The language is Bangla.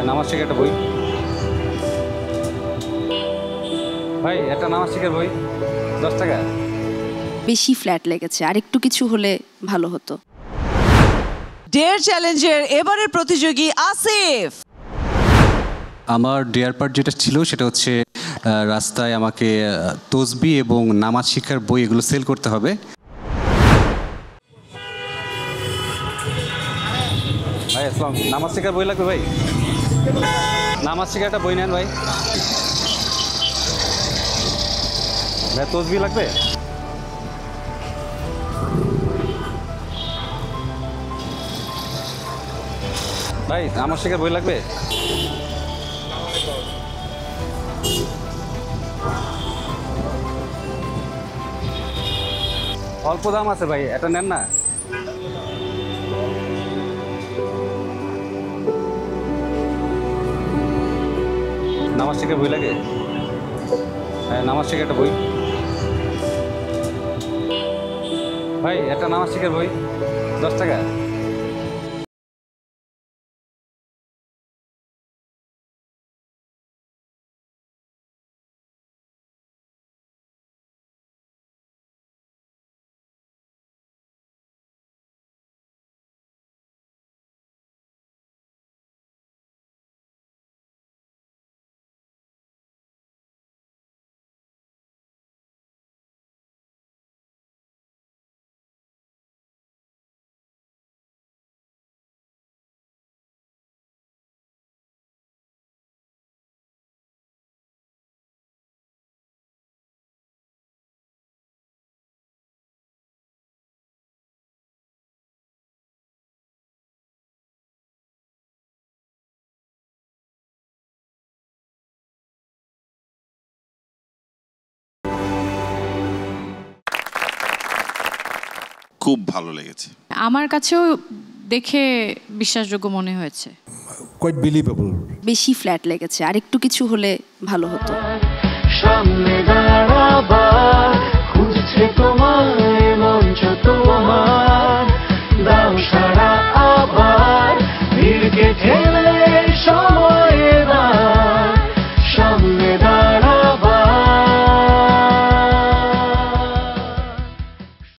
নামাজ শেখার একটা বই ভাই, একটা নামাজ শেখার বই 10 টাকা। বেশি ফ্ল্যাট লেগেছে, আর একটু কিছু হলে ভালো হতো। ডেয়ার চ্যালেঞ্জের এবারের প্রতিযোগী আসিফ। আমার ডেয়ার পার্ট যেটা ছিল সেটা হচ্ছে রাস্তায় আমাকে তসবি এবং নামাজ শিক্ষার বই এগুলো সেল করতে হবে। ভাই আসসালাম, নামাজ শেখার বই লাগবে ভাই? নামাজ শেখার একটা বই নেন ভাই। ভাই তসবি লাগবে? ভাই নামাজ শেখার বই লাগবে? অল্প দাম আছে ভাই, এটা নেন না। নামাজ শেখার বই লাগে? নামাজ শেখার একটা বই ভাই, একটা নামাজ শেখার বই 10 টাকা। খুব ভালো লেগেছে। আমার কাছেও দেখে বিশ্বাসযোগ্য মনে হয়েছে। বেশি ফ্ল্যাট লেগেছে, আর একটু কিছু হলে ভালো হতো।